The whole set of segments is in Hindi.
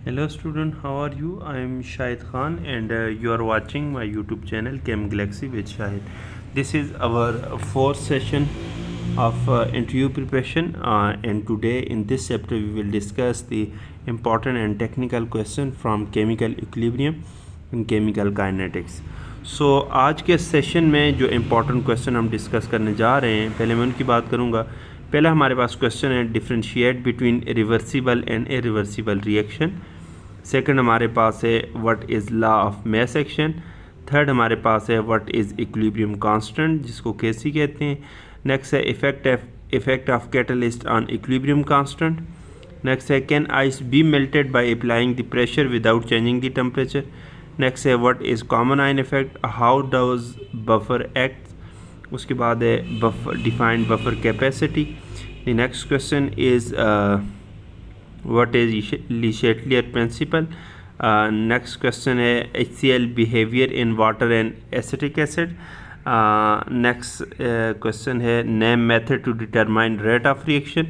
Hello student, how are you? I am Shahid Khan and you are watching my YouTube channel Chem Galaxy with Shahid. This is our fourth session of interview preparation and today in this chapter we will discuss the important and technical question from chemical equilibrium and chemical kinetics. So आज के सेशन में जो इम्पोर्टेंट क्वेश्चन हम डिस्कस करने जा रहे हैं पहले मैं उनकी बात करूँगा। पहला हमारे पास क्वेश्चन है differentiate between reversible and irreversible reaction. Second हमारे पास है what is law of mass action. Third हमारे पास है व्हाट इज़ इक्विलिब्रियम कांस्टेंट जिसको केसी कहते हैं। नेक्स्ट है effect of catalyst on equilibrium constant. Next है can ice be melted by applying the pressure without changing the temperature. Next है what is common ion effect, how does buffer act. उसके बाद है buffer defined buffer capacity. The next question is what is Le Chatelier principle. Next question है HCl behavior in water and acetic acid. Next question है name method to determine rate of reaction.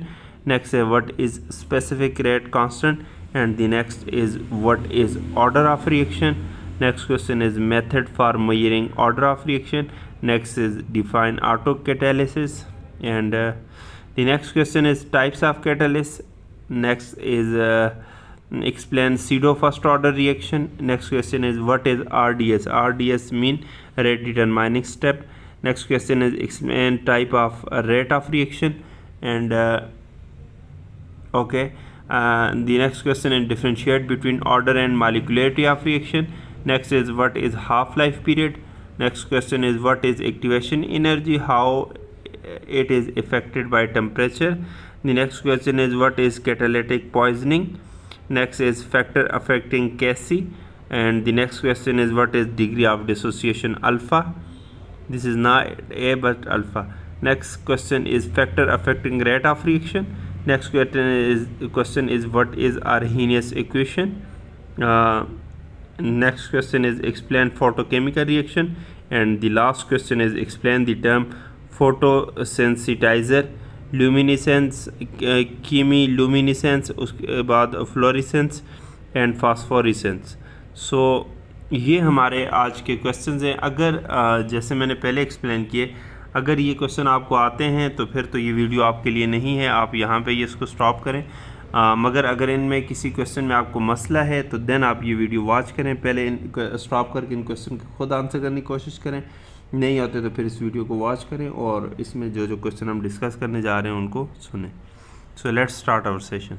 Next है what is specific rate constant, and the next is what is order of reaction. Next question is method for measuring order of reaction. Next is define autocatalysis, and the next question is types of catalysts. Next is explain pseudo first order reaction. Next question is what is RDS. RDS mean rate determining step. Next question is explain type of rate of reaction, and the next question is differentiate between order and molecularity of reaction. Next is what is half-life period. Next question is what is activation energy, how it is affected by temperature. The next question is what is catalytic poisoning. Next is factor affecting Casey, and the next question is what is degree of dissociation alpha. This is not A but alpha. Next question is factor affecting rate of reaction. Next question is what is Arrhenius equation. Next question is explain photochemical reaction, and the last question is explain the term photosensitizer, luminescence, chemiluminescence, उसके बाद फ्लोरिसेंस एंड फास्फोरिसेंस। सो ये हमारे आज के क्वेश्चंस हैं। अगर जैसे मैंने पहले एक्सप्लेन किए, अगर ये क्वेश्चन आपको आते हैं तो फिर तो ये वीडियो आपके लिए नहीं है, आप यहाँ पे ये इसको स्टॉप करें। मगर अगर इनमें किसी क्वेश्चन में आपको मसला है तो देन आप ये वीडियो वॉच करें, पहले स्टॉप करके इन क्वेश्चन को खुद आंसर करने की कोशिश करें। नहीं आते तो फिर इस वीडियो को वॉच करें और इसमें जो जो क्वेश्चन हम डिस्कस करने जा रहे हैं उनको सुनें। So let's start our session.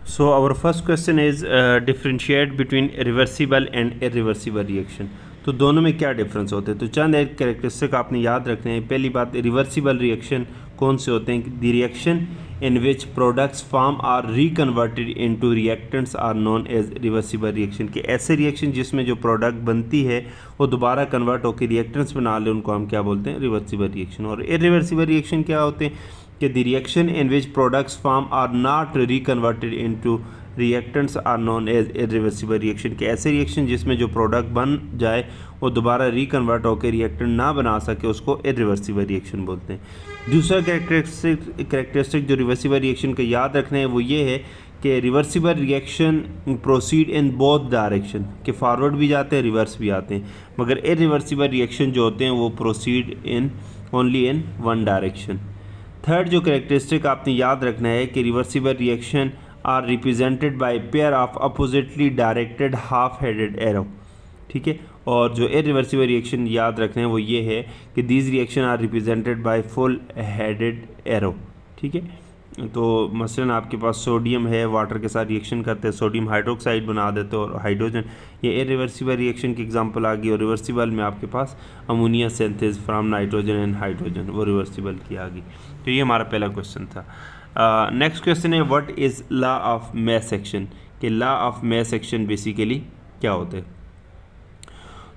So our first question is differentiate between reversible and irreversible reaction. तो दोनों में क्या डिफरेंस होते हैं, तो चंद एक कैरेक्टरिस्टिक आपने याद रखने हैं। पहली बात, रिवर्सिबल रिएक्शन कौन से होते हैं? The reaction in which products form are reconverted into reactants are known as reversible reaction. के ऐसे रिएक्शन जिसमें जो प्रोडक्ट बनती है वो दोबारा कन्वर्ट होकर रिएक्टेंट्स बना ले, उनको हम क्या बोलते हैं? Reversible reaction. और इरिवर्सिबल रिएक्शन क्या होते हैं? कि the reaction in which products form are not reconverted into reactants are known as irreversible reaction. के ऐसे रिएक्शन जिसमें जो प्रोडक्ट बन जाए वो दोबारा रिकन्वर्ट होकर रिएक्टेंट ना बना सके, उसको इरिवर्सिबल रिएक्शन बोलते हैं। दूसरा कैरेक्टरिस्टिक जो रिवर्सिबल रिएक्शन का याद रखना है वो ये है कि reversible reaction proceed in both direction, के फॉरवर्ड भी जाते हैं रिवर्स भी आते हैं, मगर इरिवर्सिबल रिएक्शन जो होते हैं वो proceed in only in one direction. Third जो कैरेक्टरिस्टिक आपने याद रखना है कि reversible reaction are represented by pair of oppositely directed half headed arrow. ठीक है, और जो इरिवर्सिबल रिएक्शन याद रखना है वो ये है कि these reaction are represented by full headed arrow. ठीक है, तो मसलन आपके पास सोडियम है, वाटर के साथ रिएक्शन करते हैं, सोडियम हाइड्रोक्साइड बना देते हैं और हाइड्रोजन, ये इरिवर्सिबल रिएक्शन की एग्जांपल आ गई। और रिवर्सिबल में आपके पास ammonia synthesis from nitrogen and hydrogen, वो रिवर्सिबल की आ गई। तो ये हमारा पहला क्वेश्चन था। नेक्स्ट क्वेश्चन है what is law of mass action. कि law of mass action basically क्या होते हैं?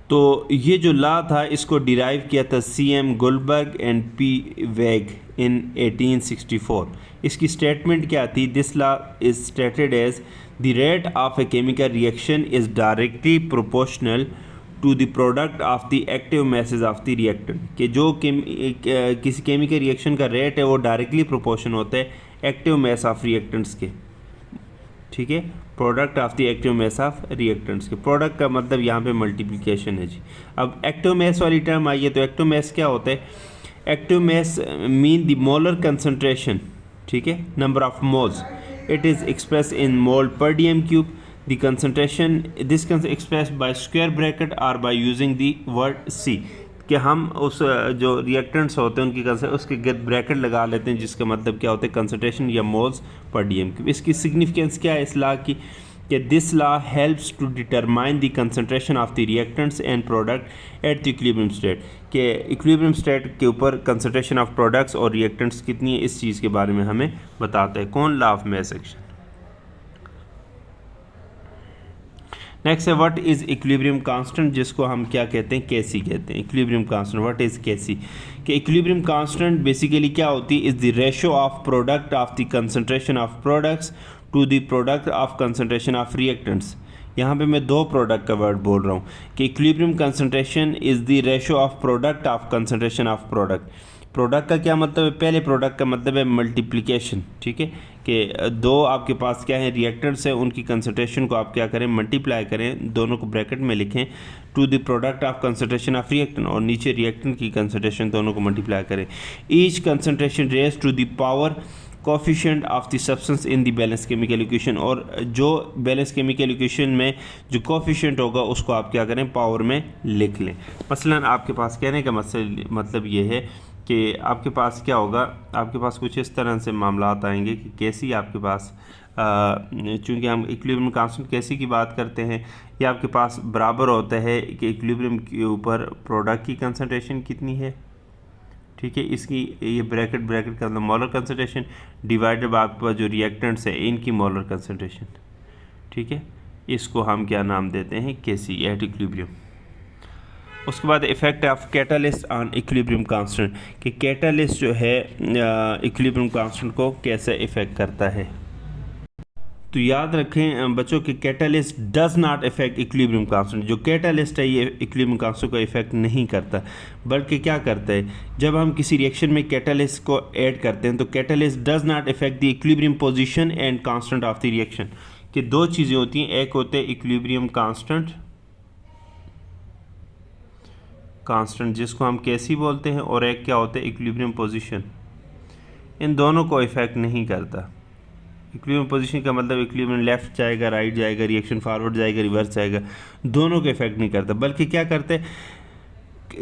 तो ये जो लॉ था इसको डिराइव किया था CM गुलबर्ग एंड P वेग इन 1864। इसकी स्टेटमेंट क्या थी? This law is stated as the rate of a chemical reaction is directly proportional to the product of the active message of the reactant. कि जो किसी केमिकल रिएक्शन का रेट है वो डायरेक्टली प्रोपोर्शन होता है एक्टिव मैस ऑफ रिएक्टेंट्स के। ठीक है, product of the active mass of reactants के। प्रोडक्ट का मतलब यहाँ पे मल्टीप्लिकेशन है जी। अब एक्टिव मास वाली टर्म आई है, तो एक्टिव मास क्या होता है? Active mass mean the molar concentration, ठीक है, number of moles. It is express in mole per dm cube. The concentration this can express by square bracket और by using the word C, कि हम उस जो रिएक्टेंट्स होते हैं उनकी उसके गिर्द ब्रैकेट लगा लेते हैं, जिसका मतलब क्या होता है? कंसंट्रेशन या मोल्स पर डीएम क्यूब। इसकी सिग्निफिकेंस क्या है इस लॉ की? कि this law helps to determine the concentration of the reactants and product at the equilibrium state, कि इक्विलिब्रियम स्टेट के ऊपर कंसंट्रेशन ऑफ प्रोडक्ट्स और रिएक्टेंट्स कितनी है, इस चीज़ के बारे में हमें बताता है। कौन? Law of mass action. Next है व्हाट इज इक्विलिब्रियम कांस्टेंट, जिसको हम क्या कहते हैं? केसी कहते हैं। Equilibrium constant, what is KC? कि इक्विलिब्रियम कांस्टेंट बेसिकली क्या होती है? Is the ratio of product of the concentration of products to the product of concentration of reactants. यहाँ पे मैं दो प्रोडक्ट का वर्ड बोल रहा हूँ कि equilibrium concentration is the ratio of product of concentration of product. Product का क्या मतलब है? पहले प्रोडक्ट का मतलब है मल्टीप्लिकेशन, ठीक है, कि दो आपके पास क्या है? रिएक्टेंट्स है, उनकी कंसंट्रेशन को आप क्या करें? मल्टीप्लाई करें, दोनों को ब्रैकेट में लिखें, to the product of concentration of reactant, और नीचे रिएक्टेंट की कंसंट्रेशन, दोनों को मल्टीप्लाई करें। Each concentration raised to the power coefficient of the substance in the balance chemical equation, और जो बैलेंस केमिकल इक्वेशन में जो कोफिशिएंट होगा उसको आप क्या करें? पावर में लिख लें। मसलन आपके पास कहने का मतलब ये है कि आपके पास क्या होगा? आपके पास कुछ इस तरह से मामला आएंगे कि कैसी आपके पास चूँकि हम इक्विलिब्रियम कांस्टेंट कैसी की बात करते हैं, ये आपके पास बराबर होता है कि इक्विलिब्रियम के ऊपर प्रोडक्ट की कंसंट्रेशन कितनी है, ठीक है, इसकी ये ब्रैकेट का मतलब मोलर कंसंट्रेशन डिवाइडेड बाय आपके पास जो रिएक्टेंट्स है इनकी मोलर कंसंट्रेशन, ठीक है, इसको हम क्या नाम देते हैं? केसी, एट इक्विलिब्रियम। उसके बाद effect of catalyst on equilibrium constant, कि कैटालिस्ट जो है इक्विलिब्रियम कांस्टेंट को कैसे इफेक्ट करता है। तो याद रखें बच्चों कि catalyst does not effect equilibrium constant. जो कैटालिस्ट है ये इक्विलिब्रियम कांस्टेंट को इफेक्ट नहीं करता, बल्कि क्या करता है? जब हम किसी रिएक्शन में कैटालिस्ट को ऐड करते हैं तो catalyst does not effect the equilibrium position and constant of the reaction. कि दो चीज़ें होती हैं, एक होते हैं इक्विलिब्रियम कांस्टेंट जिसको हम केसी बोलते हैं, और एक क्या होता है? Equilibrium position. इन दोनों को इफेक्ट नहीं करता। इक्विलिब्रियम पोजीशन का मतलब इक्विलिब्रियम लेफ्ट जाएगा, राइट जाएगा, रिएक्शन फॉरवर्ड जाएगा, रिवर्स जाएगा, दोनों को इफेक्ट नहीं करता, बल्कि क्या करते हैं?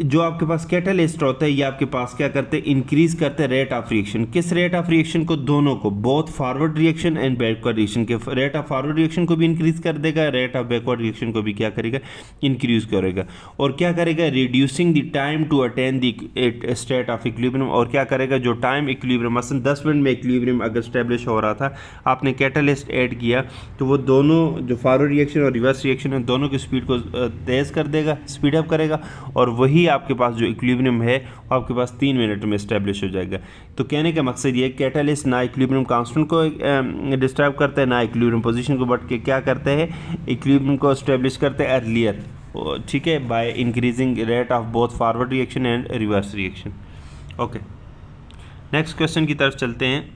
जो आपके पास कैटालिस्ट होता है ये आपके पास क्या करते हैं? इंक्रीज करते हैं रेट ऑफ रिएक्शन। किस रेट ऑफ रिएक्शन को? दोनों को, both forward reaction and backward reaction के। रेट ऑफ फॉरवर्ड रिएक्शन को भी इंक्रीज कर देगा, रेट ऑफ बैकवर्ड रिएक्शन को भी क्या करेगा? इंक्रीज करेगा। और क्या करेगा? Reducing the time to attain the state of equilibrium. और क्या करेगा? जो टाइम इक्विलिब्रियम मसलन 10 मिनट में इक्विलिब्रियम अगर स्टैब्लिश हो रहा था, आपने कैटालिस्ट ऐड किया तो वो दोनों जो फॉरवर्ड रिएक्शन और रिवर्स रिएक्शन है दोनों की स्पीड को तेज़ कर देगा, स्पीड अप करेगा, और वही आपके पास जो इक्विलिब्रियम है वो आपके पास 3 मिनट में इस्टेब्लिश हो जाएगा। तो कहने का मकसद ये, कैटालिस्ट ना इक्विलिब्रियम कांस्टेंट को डिस्टर्ब करता है ना इक्विलिब्रियम पोजीशन को, बट के क्या करते हैं? इक्विलिब्रियम को इस्टेब्लिश करते हैं अर्लियर, ठीक है, by increasing rate of both forward reaction and reverse reaction. Okay, next question की तरफ चलते हैं।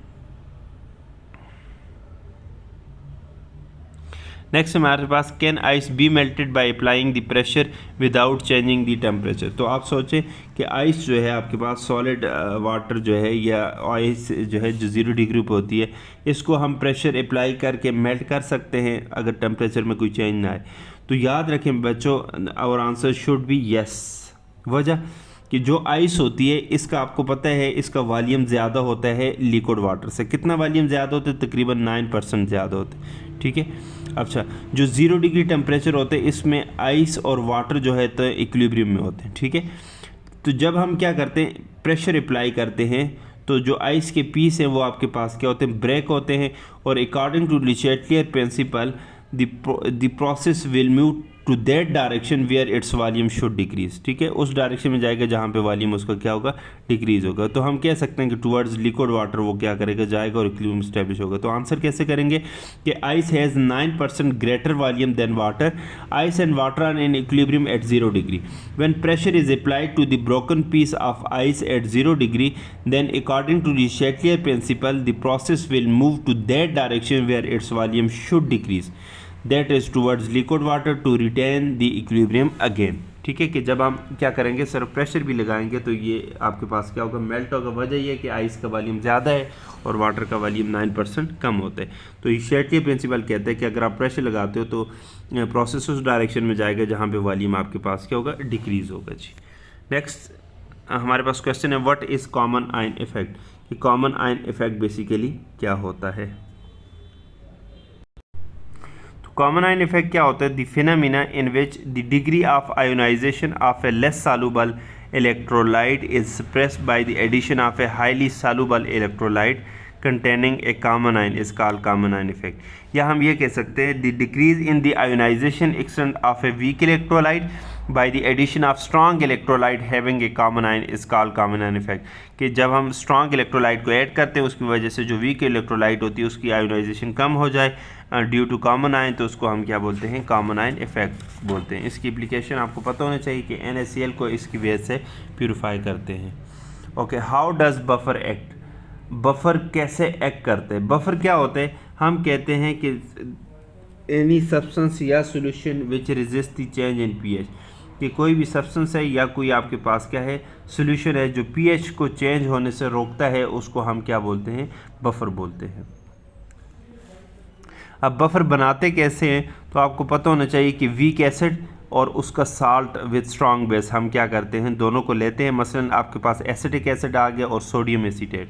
नेक्स्ट हमारे पास, can ice be melted by applying the pressure without changing the temperature. तो आप सोचें कि आइस जो है आपके पास सॉलिड वाटर जो है या आइस जो है जो 0 डिग्री पर होती है, इसको हम प्रेशर अप्लाई करके मेल्ट कर सकते हैं अगर टेम्परेचर में कोई चेंज ना आए। तो याद रखें बच्चों, our answer should be yes. वजह कि जो आइस होती है इसका आपको पता है इसका वॉल्यूम ज़्यादा होता है लिक्विड वाटर से। कितना वॉल्यूम ज़्यादा होता है? तकरीबन 9% ज़्यादा होता है, ठीक है। अच्छा, जो 0 डिग्री टेम्परेचर होते हैं इसमें आइस और वाटर जो है तो इक्विलिब्रियम में होते हैं, ठीक है। तो जब हम क्या करते हैं? प्रेशर अप्लाई करते हैं तो जो आइस के पीस हैं वो आपके पास क्या होते हैं? ब्रेक होते हैं, और according to Le Chatelier principle the process will move to that direction where its volume should decrease, ठीक है, उस डायरेक्शन में जाएगा जहाँ पे वॉल्यूम उसका क्या होगा, डिक्रीज होगा। तो हम कह सकते हैं कि टुवर्ड्स लिक्विड वाटर वो क्या करेगा, जाएगा और इक्विलिब्रियम स्टैब्लिश होगा। तो आंसर कैसे करेंगे कि ice has 9% greater volume than water, ice and water are in equilibrium at 0 degree, when pressure is applied to the broken piece of ice at 0 degree, then according to the Chatelier principle the process will move to that direction where its volume should decrease, that is towards liquid water to retain the equilibrium again। ठीक है कि जब हम क्या करेंगे, सिर्फ प्रेशर भी लगाएंगे तो ये आपके पास क्या होगा, मेल्ट होगा। वजह ये है कि आइस का वॉल्यूम ज़्यादा है और वाटर का वॉल्यूम 9% कम होता है। तो ये Chatelier प्रिंसिपल कहते हैं कि अगर आप प्रेशर लगाते हो तो प्रोसेस उस डायरेक्शन में जाएगा जहाँ पे वॉल्यूम आपके पास क्या होगा, डिक्रीज़ होगा जी। नेक्स्ट हमारे पास क्वेश्चन है what is common ion effect, कि कॉमन आयन इफेक्ट बेसिकली क्या होता है। तो कॉमन आयन इफेक्ट क्या होता है, the phenomena in which the degree of ionisation of a less soluble electrolyte is suppressed by the addition of a highly soluble electrolyte containing a common ion is called common ion effect। या हम ये कह सकते हैं the decrease in the ionization extent of a weak electrolyte by the addition of strong electrolyte having a common ion is called common ion effect। कि जब हम strong electrolyte को ऐड करते हैं उसकी वजह से जो weak electrolyte होती है उसकी ionization कम हो जाए ड्यू टू common ion, तो उसको हम क्या बोलते हैं, common ion effect बोलते हैं। इसकी एप्लीकेशन आपको पता होना चाहिए कि NaCl को इसकी वजह से प्यूरिफाई करते हैं। Okay, how does buffer act, buffer कैसे एक्ट करते हैं। बफर क्या होते हैं, हम कहते हैं कि एनी सब्सटेंस या solution which resist the change in pH, कि कोई भी सब्सटेंस है या कोई आपके पास क्या है, सॉल्यूशन है जो पीएच को चेंज होने से रोकता है, उसको हम क्या बोलते हैं, बफर बोलते हैं। अब बफर बनाते कैसे हैं, तो आपको पता होना चाहिए कि वीक एसिड और उसका साल्ट विद स्ट्रॉन्ग बेस, हम क्या करते हैं, दोनों को लेते हैं। मसलन आपके पास एसिटिक एसिड आ गया और सोडियम एसीटेट,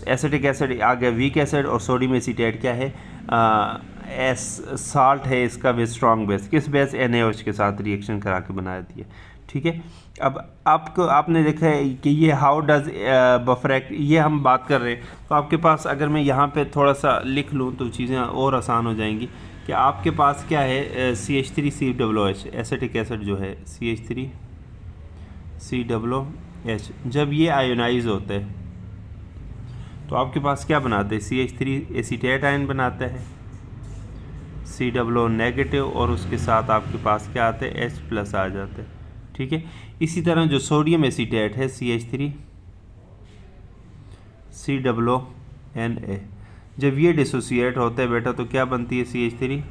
एसिटिक एसिड आ गया वीक एसिड और सोडियम एसीटेट क्या है, साल्ट है इसका विद स्ट्रॉन्ग बेस, किस बेस, NaOH के साथ रिएक्शन करा के बना दिया। ठीक है, अब आपने देखा है कि ये हाउ डज बफर एक्ट, ये हम बात कर रहे हैं। तो आपके पास अगर मैं यहाँ पे थोड़ा सा लिख लूँ तो चीज़ें और आसान हो जाएंगी कि आपके पास क्या है, CH3COOH एसिटिक एसिड जो है CH3COOH, जब ये आयोनाइज होता है तो आपके पास क्या बनाते हैं, CH3 एसीटेट आयन बनाता है, COO नेगेटिव, और उसके साथ आपके पास क्या आता है, H+ आ जाता है। ठीक है, इसी तरह जो सोडियम एसीटेट है CH3 COONA, जब ये डिसोसिएट होता है बेटा तो क्या बनती है, CH3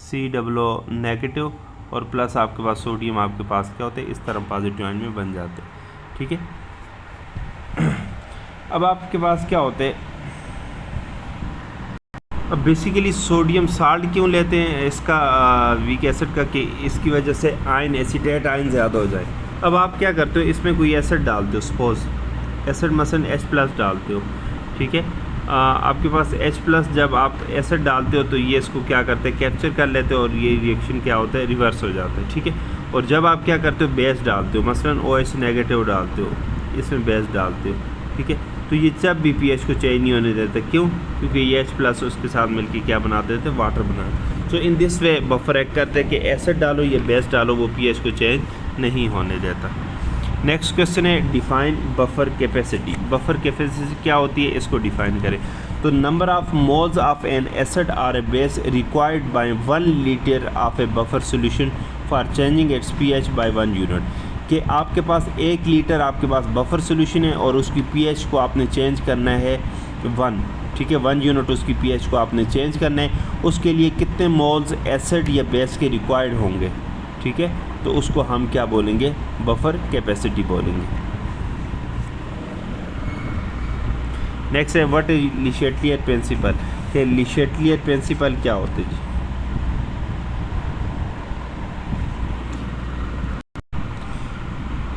COO नेगेटिव और प्लस आपके पास सोडियम आपके पास क्या होते हैं, इस तरह पॉजिटिव आयन में बन जाते हैं। ठीक है, अब आपके पास क्या होते हैं, अब बेसिकली सोडियम साल्ट क्यों लेते हैं इसका वीक एसिड का, कि इसकी वजह से आयन एसीटेट आयन ज़्यादा हो जाए। अब आप क्या करते हो, इसमें कोई एसिड डालते हो, सपोज एसिड मसलन H+ डालते हो। ठीक है, आपके पास H+ जब आप एसिड डालते हो तो ये इसको क्या करते हैं, कैप्चर कर लेते हो और ये रिएक्शन क्या होता है, रिवर्स हो जाता है। ठीक है, और जब आप क्या करते हो, बेस डालते हो, मसलन OH नेगेटिव डालते हो, इसमें बेस डालते हो। ठीक है, तो ये जब भी pH को चेंज नहीं होने देता, क्यों, क्योंकि ये H+ उसके साथ मिलकर क्या बना देते हैं, वाटर बना। तो in this way buffer act करते हैं कि एसिड डालो या बेस डालो, वो pH को चेंज नहीं होने देता। नेक्स्ट क्वेश्चन है define buffer capacity. Buffer capacity क्या होती है, इसको डिफाइन करें। तो number of moles of an acid or a base required by 1 litre of a buffer solution for changing its pH by 1 unit, कि आपके पास 1 लीटर आपके पास बफर सोल्यूशन है और उसकी pH को आपने चेंज करना है 1। ठीक है, 1 यूनिट उसकी pH को आपने चेंज करना है, उसके लिए कितने मोल्स एसिड या बेस के रिक्वायर्ड होंगे। ठीक है, तो उसको हम क्या बोलेंगे, बफर कैपेसिटी बोलेंगे। नेक्स्ट है what is Le Chatelier principle, कि Le Chatelier प्रिंसिपल क्या होते हैं।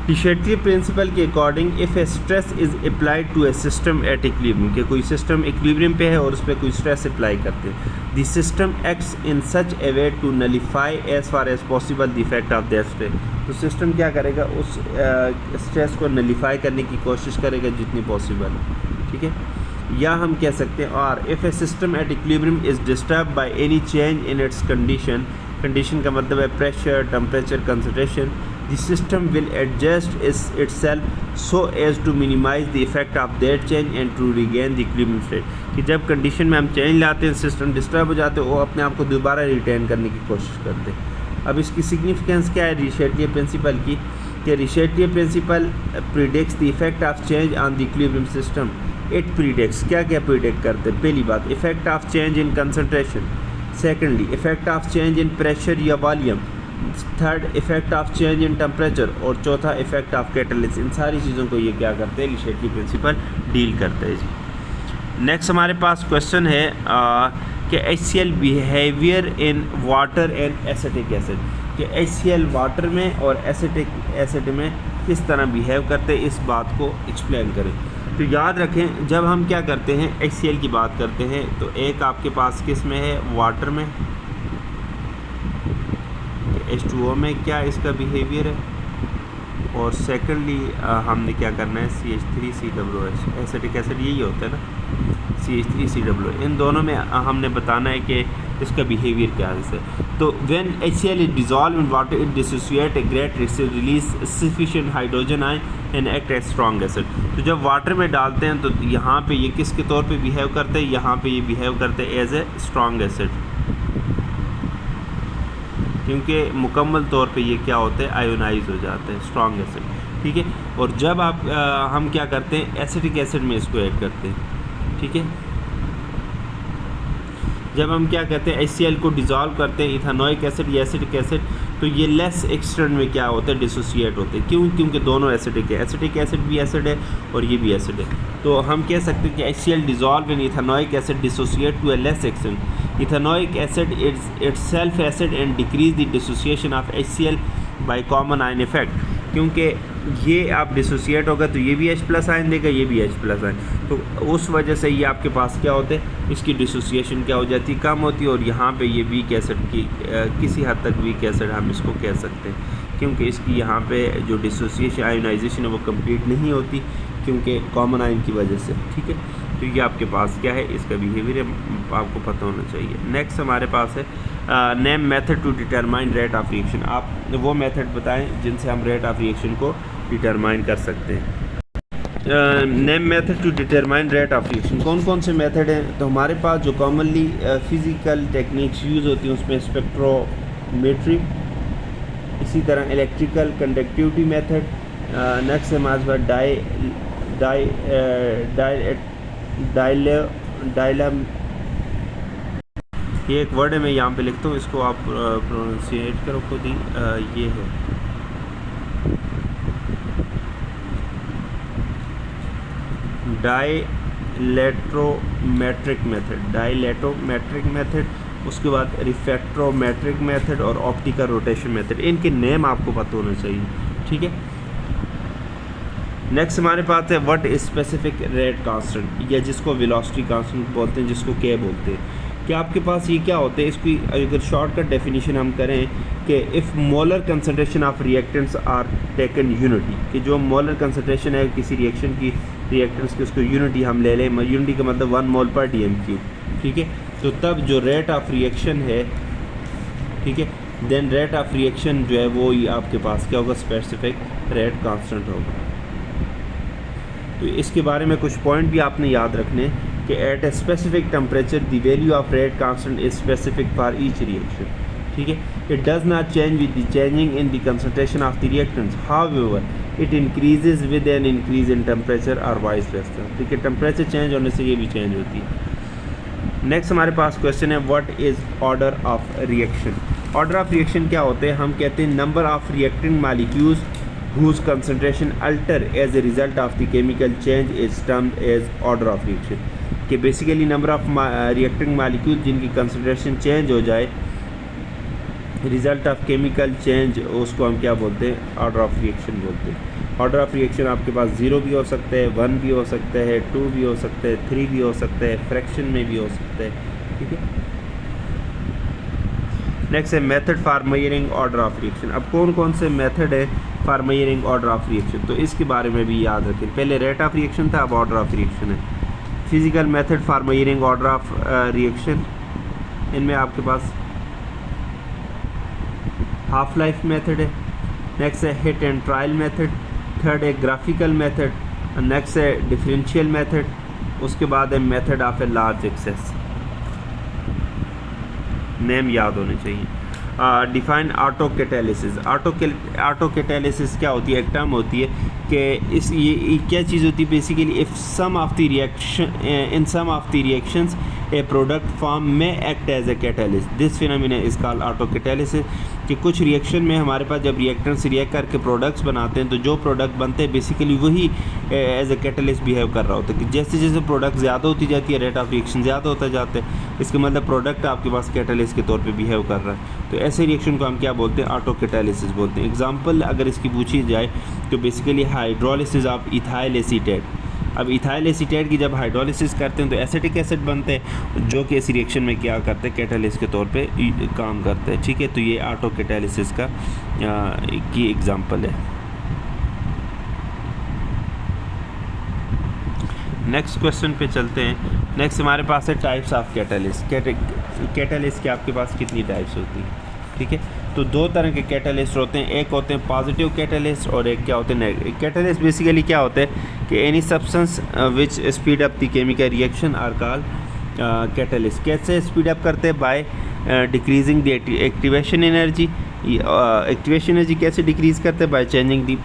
Le Chatelier प्रिंसिपल के according if a stress is applied to a system at equilibrium, कि कोई सिस्टम इक्विलिब्रियम पे है और उस पर कोई स्ट्रेस अप्लाई करते हैं, the system acts in such a way to nullify as far as possible the effect of that stress. तो सिस्टम क्या करेगा, उस स्ट्रेस को नलीफाई करने की कोशिश करेगा जितनी पॉसिबल है। ठीक है, या हम कह सकते हैं और if a system at equilibrium is disturb by any change in its condition condition का मतलब है pressure, temperature, concentration. The system will adjust itself so as to minimise the effect of that change and to regain the equilibrium state. कि जब कंडीशन में हम चेंज लाते हैं, सिस्टम डिस्टर्ब हो जाते हैं, वो अपने आप को दोबारा रिटेन करने की कोशिश करते हैं। अब इसकी सिग्निफिकेंस क्या है रिचेटिया प्रिंसिपल की, कि Le Chatelier principle predicts the effect of change on the equilibrium system. It predicts, क्या क्या प्रिडिक्ट करते हैं? पहली बात, effect of change in concentration. Secondly, effect of change in pressure या volume. Third, effect of change in temperature. और चौथा, इफेक्ट ऑफ कैटलिस्ट। इन सारी चीज़ों को ये क्या करते हैं? रिचेटिया प्रिंसिपल डील करते हैं जी। नेक्स्ट हमारे पास क्वेश्चन है कि HCl behaviour in water and acetic acid. कि HCl वाटर में और एसिटिक एसिड में किस तरह बिहेव करते हैं, इस बात को एक्सप्लेन करें। तो याद रखें, जब हम क्या करते हैं HCl की बात करते हैं, तो एक आपके पास किस में है? वाटर में। H2O में क्या इसका बिहेवियर है? और सेकेंडली हमने क्या करना है? CH3COOH। एसिटिक एसिड यही होता है ना, CH3COOH। इन दोनों में हमने बताना है कि इसका बिहेवियर क्या है। तो when HCl is dissolve in water it dissociate a great release sufficient hydrogen ion and act as strong acid. तो जब वाटर में डालते हैं तो यहाँ पे ये किसके तौर पे बिहेव करते हैं? यहाँ पे ये बिहेव करते हैं एज ए स्ट्रॉन्ग एसिड, क्योंकि मुकम्मल तौर पे ये क्या होते हैं? आयोनाइज हो जाते हैं, स्ट्रॉन्ग एसिड। ठीक है। और जब हम क्या करते हैं? एसिटिक एसिड में इसको ऐड करते हैं। ठीक है। जब हम क्या कहते हैं? HCl को डिज़ोल्व करते हैं इथेनोइक एसिड या एसिटिक एसिड, तो ये लेस एक्सटेंट में क्या होते हैं? डिसोसिएट होते हैं। क्यों? क्योंकि दोनों एसिडिक है। एसिटिक एसिड भी एसिड है और ये भी एसिड है। तो हम कह सकते हैं कि HCl dissolve in ethanoic acid dissociate to a less extent. Ethanoic acid itself acid and decrease the dissociation of HCl by common ion effect. क्योंकि ये आप डिसोसिएट होगा तो ये भी H+ आयन देगा, ये भी H+ आयन, तो उस वजह से ये आपके पास क्या होते हैं? इसकी डिसोसिएशन क्या हो जाती है? कम होती है। और यहाँ पे ये वीक एसिड की किसी हद तक वीक एसिड हम इसको कह सकते हैं, क्योंकि इसकी यहाँ पे जो डिसोसिएशन आयोनाइजेशन है वो कंप्लीट नहीं होती, क्योंकि कॉमन आयन की वजह से। ठीक है। तो ये आपके पास क्या है? इसका बिहेवियर आपको पता होना चाहिए। नेक्स्ट हमारे पास है name method to determine rate of reaction. आप वो मेथड बताएं जिनसे हम रेट ऑफ रिएक्शन को डिटरमाइन कर सकते हैं। Name method to determine rate of reaction. कौन कौन से मेथड हैं? तो हमारे पास जो कॉमनली फिज़िकल टेक्निक्स यूज़ होती हैं उसमें स्पेक्ट्रोमेट्री, इसी तरह इलेक्ट्रिकल कंडक्टिविटी मेथड। नेक्स्ट है हमारे पास डायलम, ये एक वर्ड है, मैं यहाँ पे लिखता हूँ, इसको आप प्रोनाउंसिएट करो खुद ही। ये है डायलेट्रोमेट्रिक मेथड, डायलेटोमेट्रिक मेथड, उसके बाद रिफ्रैक्ट्रोमेट्रिक मेथड और ऑप्टिकल रोटेशन मेथड। इनके नेम आपको पता होना चाहिए। ठीक है। नेक्स्ट हमारे पास है व्हाट स्पेसिफिक रेट कांस्टेंट, या जिसको वेलोसिटी कांस्टेंट बोलते हैं, जिसको के बोलते हैं। कि आपके पास ये क्या होते हैं? इसकी अगर शॉर्टकट डेफिनेशन हम करें कि if molar concentration of reactants are taken unity, कि जो मोलर कंसंट्रेशन है किसी रिएक्शन की, रिएक्टेंट्स की, उसको यूनिटी हम ले लें। यूनिटी का मतलब 1 मोल पर dm³। ठीक है। तो तब जो रेट ऑफ रिएक्शन है, ठीक है, देन रेट ऑफ रिएक्शन जो है वो ही आपके पास क्या होगा? स्पेसिफिक रेट कांस्टेंट होगा। तो इसके बारे में कुछ पॉइंट भी आपने याद रखने कि at a specific temperature the value of rate constant is specific for each reaction. ठीक है। It does not change with the changing in the concentration of the reactants, however it increases with an increase in temperature और वाइस वर्सा। ठीक है। टेम्परेचर चेंज होने से ये भी चेंज होती है। नेक्स्ट हमारे पास क्वेश्चन है what is order of reaction. Order of reaction क्या होते हैं? हम कहते हैं number of reacting molecules whose concentration alter as a result of the chemical change is termed as order of reaction। कि basically number of reacting molecule जिनकी कंसंट्रेशन चेंज हो जाए रिजल्ट ऑफ केमिकल चेंज, उसको हम क्या बोलते हैं? ऑर्डर ऑफ रिएक्शन बोलते हैं। ऑर्डर ऑफ रिएक्शन आपके पास 0 भी हो सकता है, 1 भी हो सकता है, 2 भी हो सकता है, 3 भी हो सकता है, फ्रैक्शन में भी हो सकता है। ठीक है। नेक्स्ट है method for measuring order of reaction. अब कौन कौन से मेथड है for measuring order of reaction, तो इसके बारे में भी याद रखें। पहले रेट ऑफ रिएक्शन था, अब ऑर्डर ऑफ रिएक्शन है। Physical method for measuring order of reaction, इनमें आपके पास हाफ लाइफ मेथड है, नेक्स्ट है hit and trial method, third है ग्राफिकल मेथड, नेक्स्ट है डिफरेंशियल मेथड, उसके बाद है method of a large access. Name याद होने चाहिए। Define auto catalysis. Auto catalysis क्या होती है? एक टर्म होती है कि इस ये क्या चीज़ होती है basically, if some of the reaction in some of the reactions a product form may act as a catalyst, this phenomena is called auto catalysis. कि कुछ रिएक्शन में हमारे पास जब रिएक्टेंट्स रिएक्ट करके प्रोडक्ट्स बनाते हैं तो जो प्रोडक्ट बनते हैं बेसिकली वही एज ए कैटालिस्ट बिहेव कर रहा होता है। कि जैसे जैसे प्रोडक्ट ज़्यादा होती जाती है रेट ऑफ रिएक्शन ज़्यादा होता जाता है, इसका मतलब प्रोडक्ट आपके पास कैटालिस्ट के तौर पे बिहेव कर रहा है। तो ऐसे रिएक्शन को हम क्या बोलते हैं? ऑटो कैटालिसिस बोलते हैं। एग्जांपल अगर इसकी पूछी जाए तो basically hydrolysis of ethyl acetate. अब इथाइल एसीटेट की जब हाइड्रोलिसिस करते हैं तो एसिटिक एसिड बनते हैं जो कि इस रिएक्शन में क्या करते हैं? कैटालिस्ट के तौर पे काम करते हैं। ठीक है, तो ये ऑटो कैटालिसिस का की एग्जांपल है। नेक्स्ट क्वेश्चन पे चलते हैं। नेक्स्ट हमारे पास है टाइप्स ऑफ कैटालिस्ट। कैटालिस्ट के आपके पास कितनी टाइप्स होती हैं? ठीक है, तो दो तरह के कैटालिस्ट होते हैं, एक होते हैं पॉजिटिव कैटालिस्ट और एक क्या होते हैं नेगेटिव। कैटालिस्ट बेसिकली क्या होते हैं कि any substance which speed up the chemical reaction are called catalyst. कैसे स्पीड अप करते हैं? By decreasing the activation energy. Activation energy कैसे डिक्रीज़ करते हैं? By changing the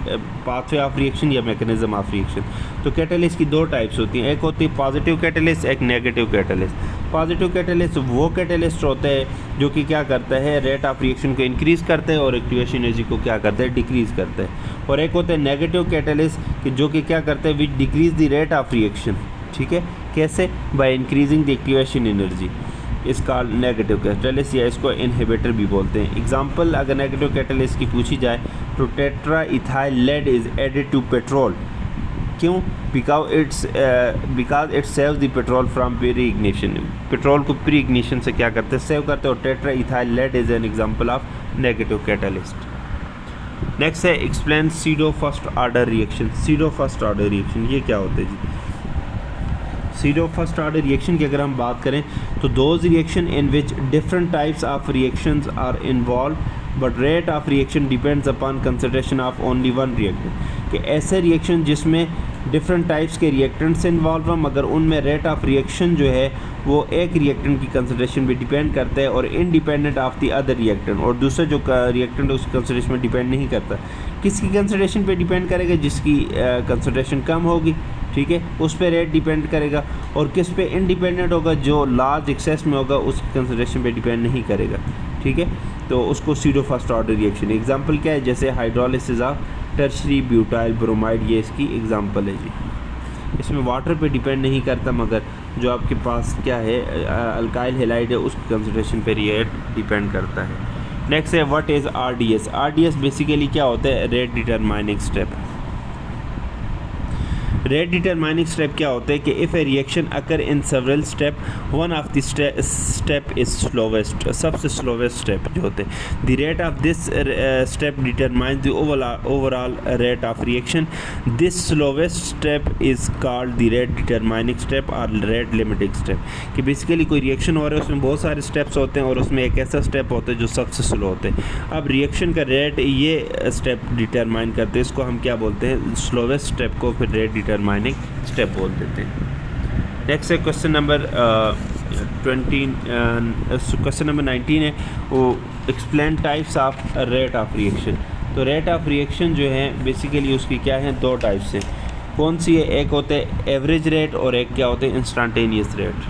pathway of reaction या मैकेनिज्म ऑफ रिएक्शन। तो कैटालिस्ट की दो टाइप्स होती हैं, एक होती है पॉजिटिव कैटालिस्ट, एक नेगेटिव कैटालिस्ट। पॉजिटिव कैटालिस्ट वो कैटालिस्ट होता है जो कि क्या करता है? रेट ऑफ रिएक्शन को इंक्रीज़ करता है और एक्टिवेशन एनर्जी को क्या करता है? डिक्रीज़ करता है। और एक होता है नेगेटिव कैटालिस्ट कि जो कि क्या करता है? Which decreases the rate of reaction. ठीक है, कैसे? By increasing the activation energy. इसका नेगेटिव कैटालिस्ट या इसको इनहिबिटर भी बोलते हैं। एग्जांपल अगर नेगेटिव कैटालिस्ट की पूछी जाए तो tetra ethyl lead is added to petrol. क्यों? Because it saves the petrol from pre ignition. Petrol को प्री इग्निशन से क्या करते हैं? सेव करते हैं। और tetra ethyl lead is an example of negative catalyst. Next है explain pseudo first order reaction. Pseudo first order reaction ये क्या होते हैं जी? सीडो फर्स्ट ऑर्डर रिएक्शन की अगर हम बात करें तो those reaction in which different types of reactions are involve but rate of reaction depends upon consideration of only one reactant. कि ऐसे रिएक्शन जिसमें डिफरेंट टाइप्स के रिएक्टेंट्स इन्वॉल्व हैं मगर उनमें रेट ऑफ रिएक्शन जो है वो एक रिएक्टेंट की कंसिडरेशन पे डिपेंड करता है और independent of the other reactant. और दूसरा जो रिएक्टेंट उसकी कंसिडरेशन में डिपेंड नहीं करता। किसकी कंसिडरेशन पे डिपेंड करेगा? जिसकी कंसिडरेशन कम होगी, ठीक है, उस पर रेट डिपेंड करेगा। और किस पे इंडिपेंडेंट होगा? जो लार्ज एक्सेस में होगा उसकी कंसिडरेशन पे डिपेंड नहीं करेगा। ठीक है, तो उसको pseudo first order reaction. Example क्या है? जैसे hydrolysis of tertiary butyl bromide, ये इसकी एग्जांपल है जी। इसमें वाटर पे डिपेंड नहीं करता मगर जो आपके पास क्या है अल्काइल हैलाइड है उसकी कंसिडरेशन पे रेट डिपेंड करता है। नेक्स्ट है what is RDS. RDS basically क्या होता है? Rate determining step. Rate determining step क्या होता है कि if A reaction occur in several step one of the step is slowest, सबसे स्लोवेस्ट स्टेप जो होते हैं। The rate of this step determines the overall rate of reaction. This slowest step is called the rate determining step और रेट लिमिटिंग स्टेप। कि बेसिकली कोई रिएक्शन हो रहा है उसमें बहुत सारे स्टेप्स होते हैं और उसमें एक ऐसा स्टेप होता है जो सबसे स्लो होते हैं। अब रिएक्शन का रेट ये स्टेप डिटरमाइन करते हैं, इसको हम क्या बोलते हैं? स्लोवेस्ट स्टेप को फिर रेट डिटरमाइनिंग स्टेप बोल देते हैं। नेक्स्ट है क्वेश्चन नंबर 19 है वो explain types of rate of reaction. तो रेट ऑफ रिएक्शन जो है बेसिकली उसकी क्या है? दो टाइप्स हैं। कौन सी है? एक होते हैं एवरेज रेट और एक क्या होते हैं? Instantaneous rate.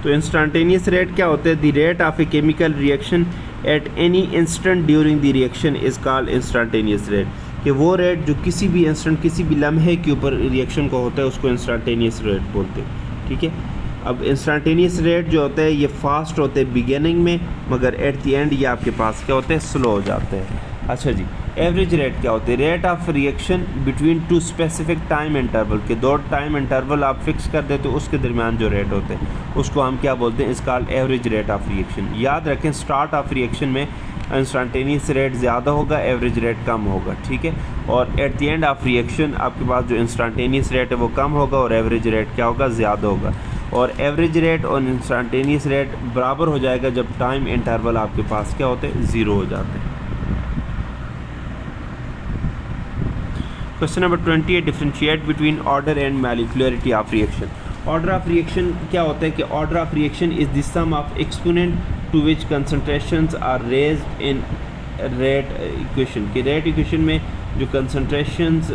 तो इंस्टेंटेनियस रेट क्या होते हैं? The rate of a chemical reaction at any instant during the reaction is called instantaneous rate. कि वो रेट जो किसी भी इंस्टेंट किसी भी लम्हे के ऊपर रिएक्शन को होता है उसको इंस्टेंटेनियस रेट बोलते हैं। ठीक है, अब इंस्टेंटेनियस रेट जो होता है ये फास्ट होते हैं बिगिनिंग में मगर एट द एंड ये आपके पास क्या होते हैं? स्लो हो जाते हैं। अच्छा जी, एवरेज रेट क्या होते हैं? Rate of reaction between two specific time interval. के दो टाइम इंटरवल आप फिक्स कर देते हो उसके दरमियान जो रेट होते हैं उसको हम क्या बोलते हैं? इस called average rate of reaction. याद रखें स्टार्ट ऑफ रिएक्शन में इंस्टेंटेनियस रेट ज़्यादा होगा, एवरेज रेट कम होगा। ठीक है, और at the end of reaction आपके पास जो इंस्टेंटेनियस रेट है वो कम होगा और एवरेज रेट क्या होगा? ज़्यादा होगा। और एवरेज रेट और इंस्टेंटेनियस रेट बराबर हो जाएगा जब टाइम इंटरवल आपके पास क्या होते हैं, ज़ीरो हो जाते हैं। Question number 28, differentiate between order and molecularity of reaction. Order of reaction क्या होता है कि order of reaction is the sum of exponent to which concentrations are raised in rate equation. कि रेट इक्वेशन में जो कंसंट्रेशंस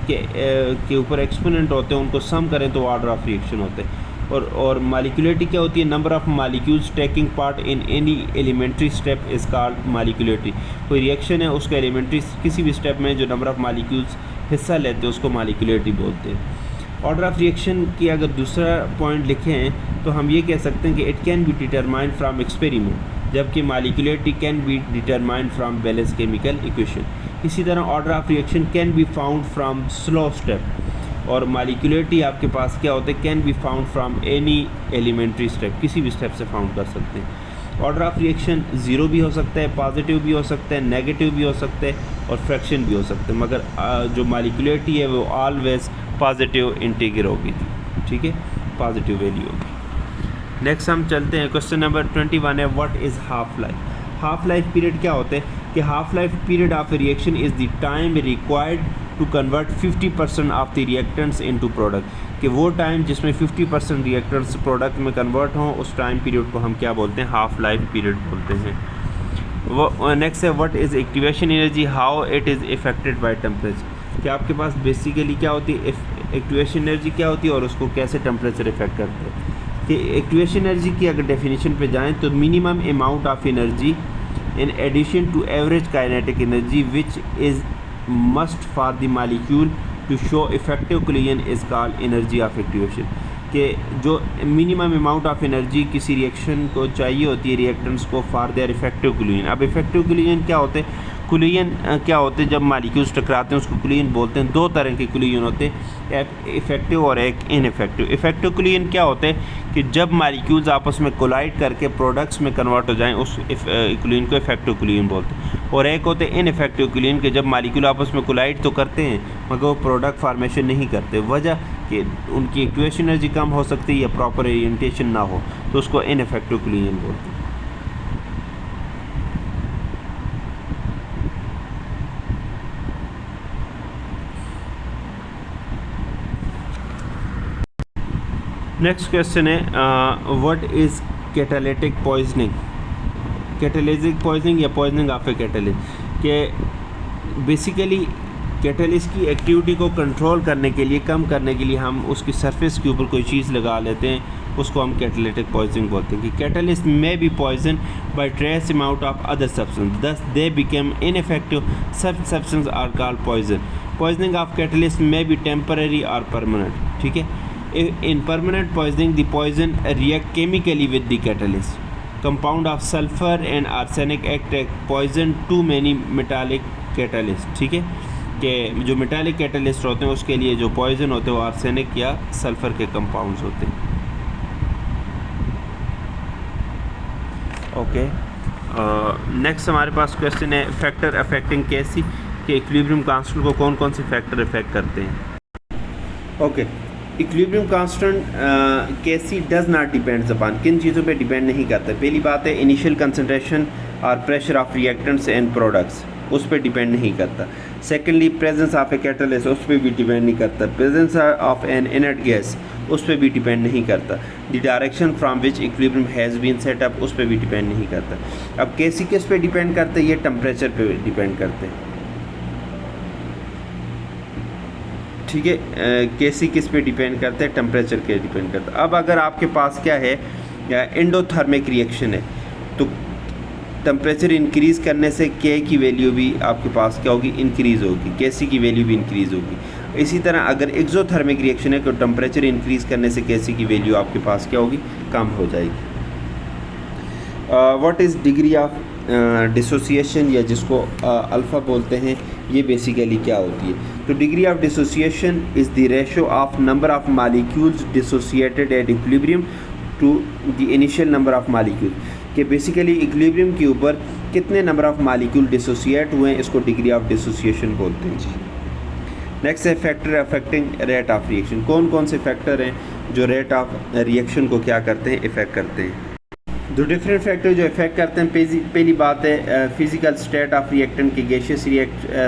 के ऊपर एक्सपोनेंट होते हैं उनको सम करें तो ऑर्डर ऑफ रिएक्शन होते हैं। और मॉलिक्यूलरिटी क्या होती है, number of molecules taking part in any elementary step is called molecularity. कोई रिएक्शन है उसका एलिमेंट्री किसी भी स्टेप में जो नंबर ऑफ मॉलिक्यूल्स हिस्सा लेते हैं उसको मॉलिक्यूलरिटी बोलते हैं। ऑर्डर ऑफ रिएक्शन की अगर दूसरा पॉइंट लिखें तो हम ये कह सकते हैं कि it can be determined from experiment, जबकि molecularity can be determined from balance chemical equation. इसी तरह order of reaction can be found from slow step और मॉलिक्यूलरिटी आपके पास क्या होते हैं, can be found from any elementary step, किसी भी स्टेप से फाउंड कर सकते हैं। ऑर्डर ऑफ रिएक्शन ज़ीरो भी हो सकता है, पॉजिटिव भी हो सकता है, नेगेटिव भी हो सकता है और फ्रैक्शन भी हो सकता है, मगर जो मॉलिक्यूलरिटी है वो ऑलवेज पॉजिटिव इंटीजर होगी, ठीक है, पॉजिटिव वैल्यू होगी। नेक्स्ट हम चलते हैं, क्वेश्चन नंबर 21 है, what is half life. Half life period क्या होते हैं कि half life period of reaction is the time required to convert 50% of the reactants into product. कि वो टाइम जिसमें 50% रिएक्टेंट्स प्रोडक्ट में कन्वर्ट हों उस टाइम पीरियड को हम क्या बोलते हैं, हाफ लाइफ पीरियड बोलते हैं। वो नेक्स्ट है, what is activation energy, how it is affected by temperature. कि आपके पास बेसिकली क्या होती है, एक्टिवेशन एनर्जी क्या होती है और उसको कैसे टेम्परेचर इफेक्ट करते हैं। कि एक्टिवेशन एनर्जी की अगर डेफिनेशन पे जाएं तो minimum amount of energy in addition to average kinetic energy which is must for the molecule to show effective collision is called energy of activation. कि जो मिनिमम अमाउंट ऑफ एनर्जी किसी रिएक्शन को चाहिए होती है रिएक्टेंट्स को फॉर देयर इफेक्टिव कोलिजन। अब इफेक्टिव कोलिजन क्या होते हैं, कोलिजन क्या होते हैं, जब मॉलिक्यूल्स टकराते हैं उसको कोलिजन बोलते हैं। दो तरह के कोलिजन होते हैं, एक इफेक्टिव और एक इनइफेक्टिव। इफेक्टिव कोलिजन क्या होते हैं कि जब मॉलिक्यूल्स आपस में कोलाइड करके प्रोडक्ट्स में कन्वर्ट हो जाएं उस कोलिजन को इफेक्टिव कोलिजन बोलते हैं। और एक होते हैं इनइफेक्टिव कोलिजन के जब मॉलिक्यूल आपस में कोलाइड तो करते हैं मगर वो प्रोडक्ट फार्मेशन नहीं करते, वजह कि उनकी एक्टिवेशन एनर्जी कम हो सकती है या प्रॉपर ओरिएंटेशन ना हो, तो उसको इनइफेक्टिव कोलिजन बोलते हैं। नेक्स्ट क्वेश्चन है, what is catalytic poisoning. Catalytic poisoning या पॉइजनिंग ऑफ ए कैटलिस्ट। के बेसिकली कैटलिस्ट की एक्टिविटी को कंट्रोल करने के लिए, कम करने के लिए हम उसकी सरफेस के ऊपर कोई चीज़ लगा लेते हैं, उसको हम कैटालिटिक पॉइजनिंग बोलते हैं। कि catalyst may be poison by trace amount of other substance thus they become ineffective, such substance are called poison. Poisoning of catalyst may be temporary और परमानेंट, ठीक है। In permanent poisoning, the poison react chemically with the catalyst. Compound of sulfur and arsenic act as poison to many metallic catalyst, ठीक है। कि जो मेटालिक कैटलिस्ट होते हैं उसके लिए जो पॉइजन होते हैं वो आर्सेनिक या सल्फर के कंपाउंड्स होते हैं। ओके, नेक्स्ट हमारे पास क्वेश्चन है, फैक्टर अफेक्टिंग केसी। के इक्विलिब्रियम कांस्टेंट को कौन कौन से फैक्टर इफेक्ट करते हैं। Okay, equilibrium constant KC does not depends upon, किन चीज़ों पे डिपेंड नहीं करता। पहली बात है इनिशियल कंसंट्रेशन और pressure of reactants and products, उस पर डिपेंड नहीं करता। Secondly presence of a catalyst, उस पर भी डिपेंड नहीं करता। Presence of an inert gas, उस पर भी डिपेंड नहीं करता। The direction from which equilibrium has been set up, उस पर भी डिपेंड नहीं करता। अब केसी किस पे डिपेंड करते हैं, ये टेम्परेचर पे डिपेंड करते हैं, ठीक है। केसी किस पे डिपेंड करते हैं, टेम्परेचर के डिपेंड करता है। अब अगर आपके पास क्या है, एंडोथर्मिक रिएक्शन है तो टेम्परेचर इंक्रीज़ करने से के की वैल्यू भी आपके पास क्या होगी, इंक्रीज़ होगी, केसी की वैल्यू भी इंक्रीज़ होगी। इसी तरह अगर एक्सोथर्मिक रिएक्शन है तो टेम्परेचर इंक्रीज़ करने से केसी की वैल्यू आपके पास क्या होगी, कम हो जाएगी। What is degree of dissociation या जिसको अल्फ़ा बोलते हैं, ये बेसिकली क्या होती है। तो degree of dissociation is the ratio of number of molecules dissociated at equilibrium to the initial number of molecule. कि बेसिकली इक्विलिब्रियम के ऊपर कितने नंबर ऑफ मॉलिक्यूल डिसोसिएट हुए हैं, इसको डिग्री ऑफ डिसोसिएशन बोलते हैं जी। नेक्स्ट है factor affecting rate of reaction. कौन कौन से फैक्टर हैं जो रेट ऑफ रिएक्शन को क्या करते हैं, इफ़ेक्ट करते हैं। दो डिफरेंट फैक्टर जो इफ़ेक्ट करते हैं, पहली बात है फिज़िकल स्टेट ऑफ रिएक्टेंट के गैशियस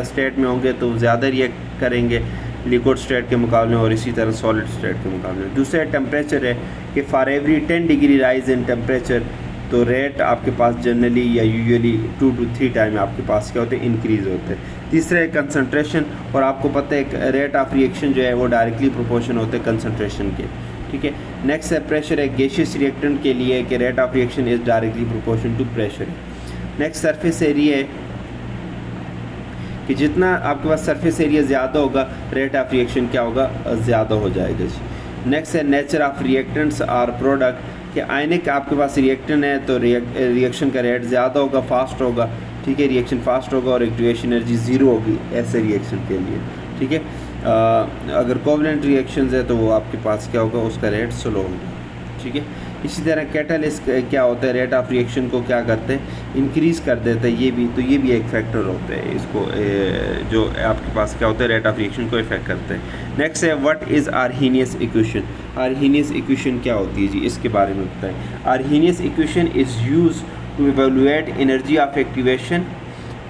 स्टेट में होंगे तो ज़्यादा रिएक्ट करेंगे लिक्विड स्टेट के मुकाबले, और इसी तरह सॉलिड स्टेट के मुकाबले। दूसरा टेम्परेचर है कि for every 10 degree rise in temperature तो रेट आपके पास जनरली या यूजुअली 2 to 3 टाइम आपके पास क्या होते हैं, इंक्रीज़ होते हैं। तीसरा है कंसनट्रेशन, और आपको पता है रेट ऑफ रिएक्शन जो है वो डायरेक्टली प्रोपोर्शन होते हैं कंसनट्रेशन के, ठीक है। नेक्स्ट है प्रेशर है, गैशियस रिएक्टेंट के लिए कि rate of reaction is directly proportion to pressure. Next surface area है कि जितना आपके पास सरफेस एरिया ज़्यादा होगा रेट ऑफ रिएक्शन क्या होगा, ज़्यादा हो जाएगा। नेक्स्ट है नेचर ऑफ रिएक्टेंट्स और प्रोडक्ट कि आयनिक आपके पास रिएक्टेंट है तो रिएक्शन का रेट ज़्यादा होगा, फास्ट होगा, ठीक है, रिएक्शन फास्ट होगा और एक्टिवेशन एनर्जी ज़ीरो होगी ऐसे रिएक्शन के लिए, ठीक है। अगर कोवलेंट रिएक्शंस है तो वो आपके पास क्या होगा, उसका रेट स्लो होगा, ठीक है। इसी तरह कैटलिस्ट क्या होता है, रेट ऑफ रिएक्शन को क्या करते हैं, इंक्रीज़ कर देता है, ये भी एक फैक्टर होता है इसको जो आपके पास क्या होता है, रेट ऑफ रिएक्शन को इफेक्ट करते हैं। नेक्स्ट है what is Arrhenius equation. Arrhenius equation क्या होती है जी, इसके बारे में बताएं। Arrhenius equation is use to evaluate energy of activation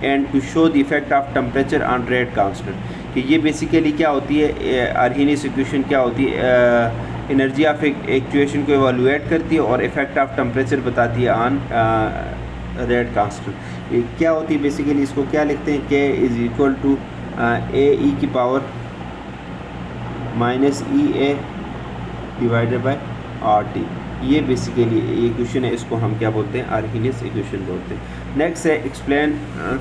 and to show the effect of temperature on rate constant. कि ये बेसिकली क्या होती है, आर्हेनियस इक्वेशन क्या होती है, एनर्जी ऑफ एक्टिवेशन को एवेलुएट करती है और इफेक्ट ऑफ टेम्परेचर बताती है ऑन रेट कांस्टेंट। क्या होती है बेसिकली, इसको क्या लिखते हैं, के इज़ इक्वल टू ए ई की power minus E A divided by R T. ये बेसिकली इक्वेशन है, इसको हम क्या बोलते हैं, आर्हेनियस इक्वेशन बोलते हैं। नेक्स्ट है एक्सप्लेन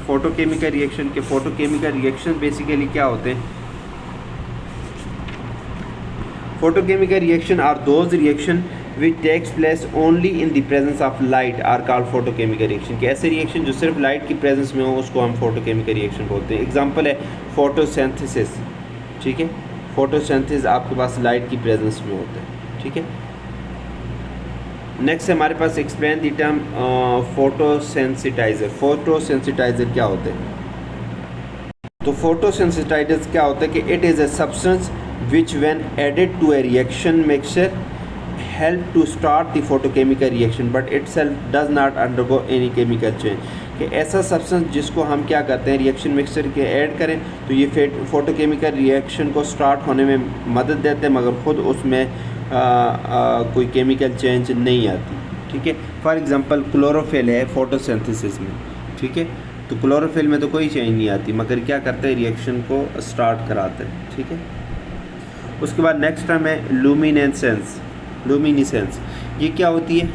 फोटोकेमिकल रिएक्शन के। फोटोकेमिकल रिएक्शन बेसिकली क्या होते हैं, photochemical reaction are those reaction which takes place only in the presence of light are called photochemical reaction। कि ऐसे रिएक्शन जो सिर्फ लाइट की प्रेजेंस में हो उसको हम photochemical reaction बोलते हैं। एग्जांपल है फोटोसिंथेसिस, ठीक है, फोटोसिंथेसिस आपके पास लाइट की प्रेजेंस में होता है, ठीक है। नेक्स्ट हमारे पास एक्सप्लेन द टर्म फोटोसेंसिटाइजर। फोटोसेंसिटाइजर क्या होते हैं, तो फोटोसेंसिटाइजर क्या होता है कि it is a substance which when added to a reaction mixture help to start the photochemical reaction but itself does not undergo any chemical change। कि ऐसा सब्सटेंस जिसको हम क्या करते हैं, रिएक्शन मिक्सचर के ऐड करें तो ये फोटोकेमिकल रिएक्शन को स्टार्ट होने में मदद देते हैं मगर ख़ुद उसमें कोई केमिकल चेंज नहीं आती, ठीक है। फॉर एग्ज़ाम्पल क्लोरोफिल है फोटोसिंथेसिस में, ठीक है, तो क्लोरोफिल में तो कोई चेंज नहीं आती मगर क्या करते हैं, रिएक्शन को स्टार्ट कराते हैं, ठीक है। उसके बाद नेक्स्ट टर्म है लुमिनेसेंस। लुमिनेसेंस ये क्या होती है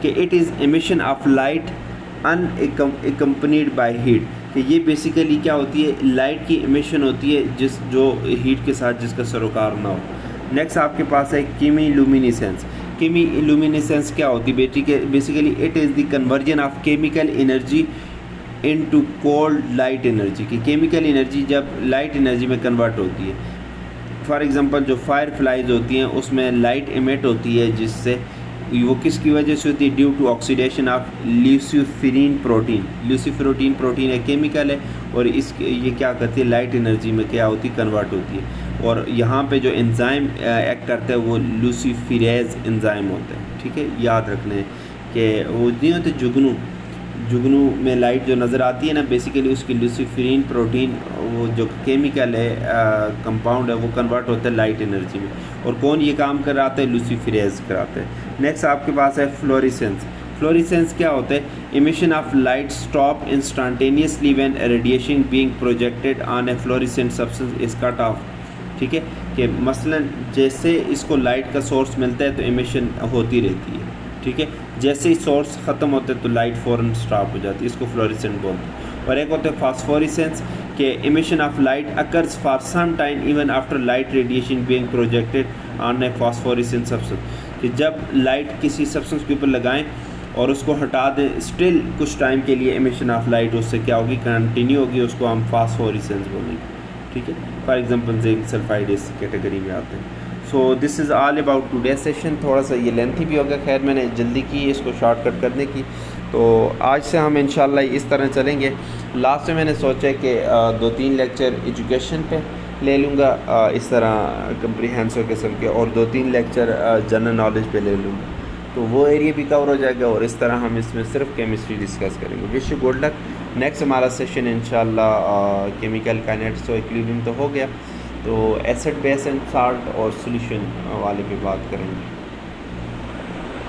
कि it is emission of light unaccompanied by heat. कि ये बेसिकली क्या होती है, लाइट की एमिशन होती है जो हीट के साथ जिसका सरोकार ना हो। नेक्स्ट आपके पास है कीमिलुमिनेसेंस। कीमिलुमिनेसेंस क्या होती है, basically it is the conversion of chemical energy into cold light energy. की केमिकल एनर्जी जब लाइट एनर्जी में कन्वर्ट होती है। फॉर एग्जांपल जो फायर फ्लाइज होती हैं उसमें लाइट इमिट होती है, जिससे वो किसकी वजह से होती है, due to oxidation of luciferin protein. Luciferin protein एक केमिकल है और ये क्या करती है, लाइट एनर्जी में क्या होती है, कन्वर्ट होती है। और यहाँ पे जो एंजाइम एक्ट करता है वो लूसीफेरेज एंजाइम होता है, ठीक है। याद रखने कि वो नहीं होते जुगनू में लाइट जो नज़र आती है ना, बेसिकली उसकी लूसीफेरिन प्रोटीन वो जो केमिकल है कंपाउंड है वो कन्वर्ट होता है लाइट एनर्जी में। और कौन ये काम कराता है, लूसीफेरेज कराता है। नेक्स्ट आपके पास है फ्लोरेसेंस। फ्लोरेसेंस क्या होता है, emission of light stop instantaneously when radiation being projected on A fluorescent substance is cut off, ठीक है। कि मसलन जैसे इसको लाइट का सोर्स मिलता है तो इमिशन होती रहती है, ठीक है। जैसे ही सोर्स ख़त्म होता है तो लाइट फ़ौरन स्टॉप हो जाती है, इसको फ्लोरेसेंट बोलते हैं। और एक होता है फास्फोरेसेंस के emission of light occurs for some time even after light radiation being projected on a phosphorescent substance. कि जब लाइट किसी सब्सटेंस के ऊपर लगाएं और उसको हटा दें, स्टिल कुछ टाइम के लिए इमिशन ऑफ लाइट उससे क्या होगी, कंटिन्यू होगी, उसको हम फास्फोरेसेंस बोलेंगे, ठीक है। फॉर एग्जांपल जिंक सल्फाइड इस कैटेगरी में आते हैं। So this is all about today session. थोड़ा सा ये लेंथी भी होगा, खैर मैंने जल्दी की इसको शॉर्टकट करने की। तो आज से हम इंशाल्लाह इस तरह चलेंगे। लास्ट में मैंने सोचा कि 2-3 लेक्चर एजुकेशन पे ले लूँगा इस तरह कंप्रीहेंसिव किस्म के, और 2-3 लेक्चर जनरल नॉलेज पे ले लूँगा, तो वो एरिया भी कवर हो जाएगा। और इस तरह हम इसमें सिर्फ केमिस्ट्री डिस्कस करेंगे। Wish you good luck. Next हमारा सेशन इंशाल्लाह केमिकल काइनेटिक्स और इक्विलिब्रियम तो हो गया, तो एसिड बेस एंड साल्ट और सॉल्यूशन वाले पे बात करेंगे।